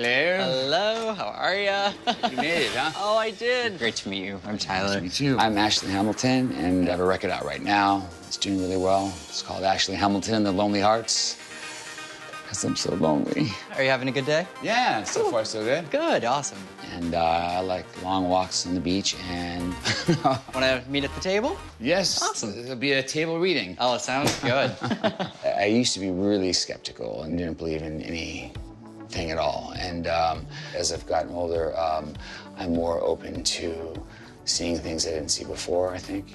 Hello. Hello, how are ya? You made it, huh? Oh, I did. Great to meet you. I'm Tyler. Nice to meet you. I'm Ashley Hamilton, and I have a record out right now. It's doing really well. It's called Ashley Hamilton and the Lonely Hearts. Because I'm so lonely. Are you having a good day? Yeah, so far so good. Good, awesome. And I like long walks on the beach and... Want to meet at the table? Yes. Awesome. There'll be a table reading. Oh, sounds good. I used to be really skeptical and didn't believe in anything at all. And as I've gotten older, I'm more open to seeing things I didn't see before, I think.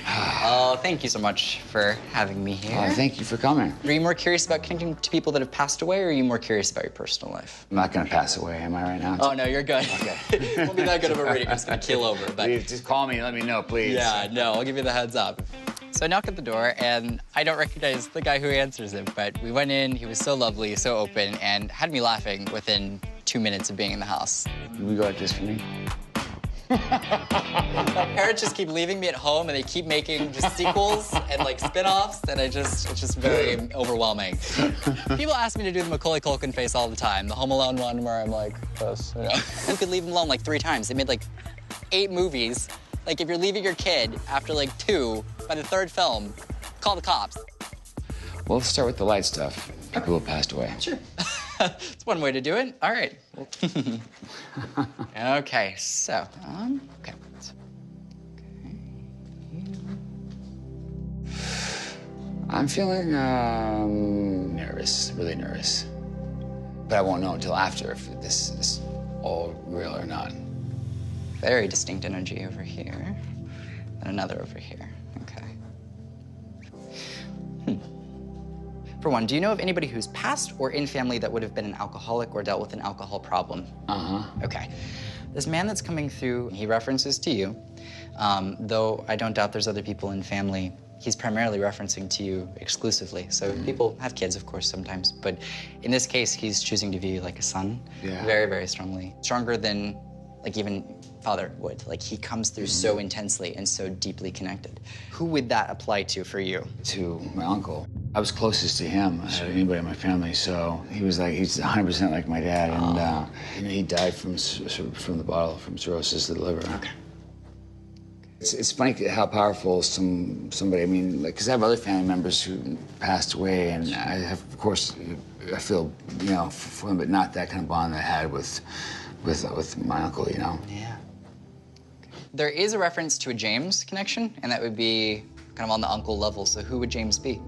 Oh, thank you so much for having me here. Oh, thank you for coming. Are you more curious about connecting to people that have passed away, or are you more curious about your personal life? I'm not gonna pass away, am I right now? Oh, no, you're good. Okay. It won't be that good of a reading. I'm just gonna keel over. But Please, just call me and let me know, please. yeah, no, I'll give you the heads up. So I knock at the door, and I don't recognize the guy who answers it, but we went in, he was so lovely, so open, and had me laughing within 2 minutes of being in the house. Can we go like this for me? My parents just keep leaving me at home, and they keep making just sequels and like spin-offs, and it's just very overwhelming. People ask me to do the Macaulay Culkin face all the time, the Home Alone one where I'm like this. You know? You could leave them alone like 3 times. They made like 8 movies. Like if you're leaving your kid after like 2, by the 3rd film, call the cops. Well, let's start with the light stuff. People who passed away. Sure. It's one way to do it. All right. Okay, so, okay. I'm feeling nervous, really nervous. But I won't know until after if this is all real or not. Very distinct energy over here, and another over here. Okay. For one, do you know of anybody who's passed or in family that would have been an alcoholic or dealt with an alcohol problem? Uh-huh. Okay. This man that's coming through, he references to you, though I don't doubt there's other people in family. He's primarily referencing to you exclusively. So people have kids, of course, sometimes, but in this case, he's choosing to view you like a son. Yeah. Very, very strongly. Stronger than, like, even father would. Like, he comes through so intensely and so deeply connected. Who would that apply to for you? To my uncle. I was closest to him out of anybody in my family, so he's 100% like my dad, and he died from the bottle, from cirrhosis of the liver. Okay. It's funny how powerful somebody, I mean, like, because I have other family members who passed away, and I have, of course, I feel, you know, for them, but not that kind of bond I had with my uncle, you know? Yeah. There is a reference to a James connection, and that would be kind of on the uncle level, so who would James be?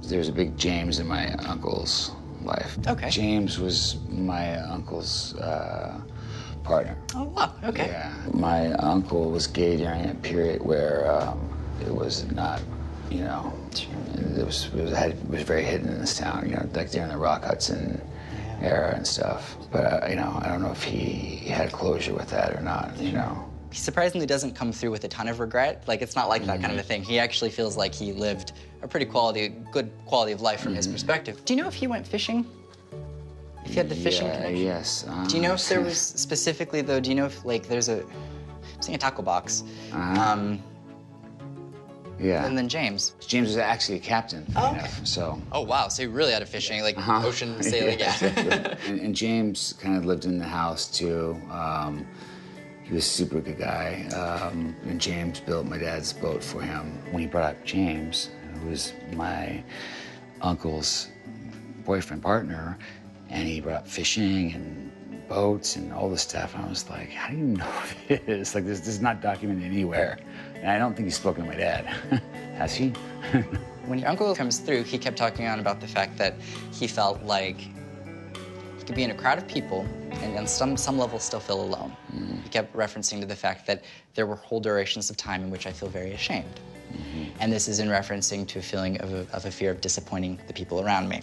There's a big James in my uncle's life. Okay. James was my uncle's partner. Oh, wow, okay. Yeah. My uncle was gay during a period where it was not, you know, it was very hidden in this town, you know, like during the Rock Hudson era and stuff. But, you know, I don't know if he had closure with that or not, you know. He surprisingly doesn't come through with a ton of regret. Like, it's not like that kind of a thing. He actually feels like he lived a pretty good quality of life from his perspective. Do you know if he went fishing? If he had the fishing connection? Yes. Do you know if there was specifically, though, do you know if, like, there's I'm seeing a tackle box. Yeah. And then James. James was actually a captain. Oh, you know, okay. So. Oh, wow, so he really had a fishing, like, ocean sailing, yeah. And James kind of lived in the house, too. He was a super good guy. And James built my dad's boat for him. When he brought up James, who was my uncle's boyfriend partner, and he brought up fishing and boats and all this stuff, and I was like, how do you know this? Like, this is not documented anywhere. And I don't think he's spoken to my dad. Has he? When your uncle comes through, he kept talking on about the fact that he felt like he could be in a crowd of people and on some level still feel alone. He kept referencing to the fact that there were whole durations of time in which I feel very ashamed. And this is in referencing to a feeling of a fear of disappointing the people around me,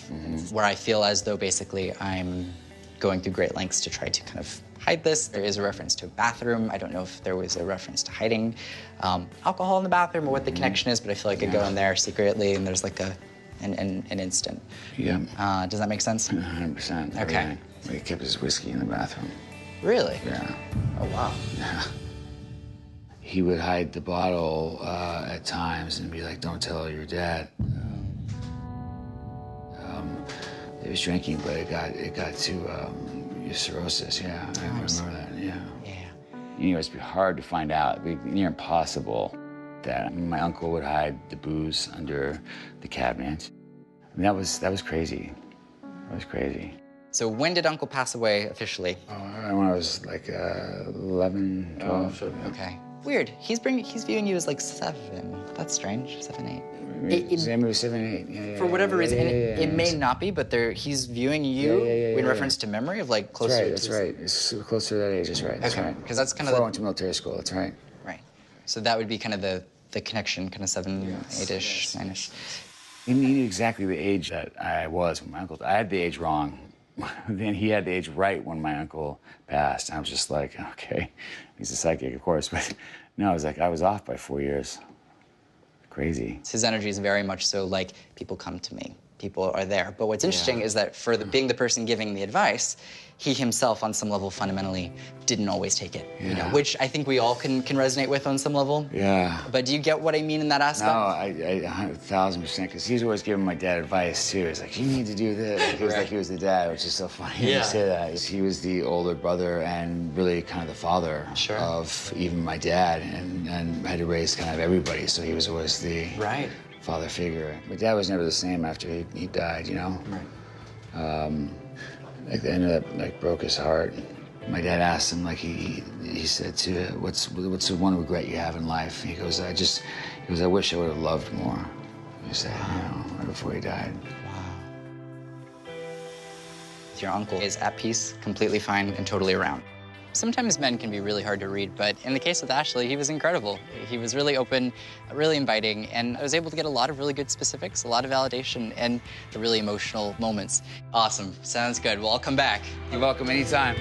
where I feel as though basically I'm going through great lengths to try to kind of hide this. There is a reference to a bathroom. I don't know if there was a reference to hiding alcohol in the bathroom or what the connection is, but I feel like I go in there secretly and there's like an instant. Yeah. Does that make sense? 100%. Okay. He kept his whiskey in the bathroom. Really? Yeah. Oh, wow. Yeah. He would hide the bottle at times and be like, don't tell your dad. He was drinking, but it got to, cirrhosis, yeah. I remember that, yeah. Yeah. You know, it's hard to find out. It'd be near impossible that my uncle would hide the booze under the cabinet. I mean, that was crazy. That was crazy. So when did Uncle pass away officially? When I was like 11, 12. Okay. Weird. He's viewing you as like 7. That's strange. 7, 8. Maybe it was 7, 8. Yeah, For whatever reason, yeah, it may not be, but he's viewing you in reference to memory of like closer. That's right. It's closer to that age. That's right. That's right. Because that's kind of. Before I went to military school. That's right. Right. So that would be kind of the connection, kind of 7, 8-ish, 9-ish. He knew exactly the age that I was when my uncle died. I had the age wrong. Then he had the age right when my uncle passed. And I was just like, okay, he's a psychic, of course. But no, I was off by 4 years. Crazy. His energy is very much so like, people come to me. People are there. But what's interesting is that for being the person giving the advice, he himself, on some level, fundamentally didn't always take it. You know, which I think we all can resonate with on some level. Yeah. But do you get what I mean in that aspect? No, I 1,000%. Because he's always giving my dad advice too. He's like, you need to do this. Like, it was like he was the dad, which is so funny to say that. He was the older brother and really kind of the father of even my dad, and had to raise kind of everybody. So he was always the father figure. My dad was never the same after he died, you know? Right. Like the end of that, like, broke his heart. My dad asked him, like, he said to, what's the one regret you have in life? He goes, I wish I would have loved more. He said, you know, right before he died. Wow. Your uncle is at peace, completely fine, and totally around. Sometimes men can be really hard to read, but in the case with Ashley, he was incredible. He was really open, really inviting, and I was able to get a lot of really good specifics, a lot of validation, and the really emotional moments. Awesome. Sounds good. Well, I'll come back. You're welcome anytime.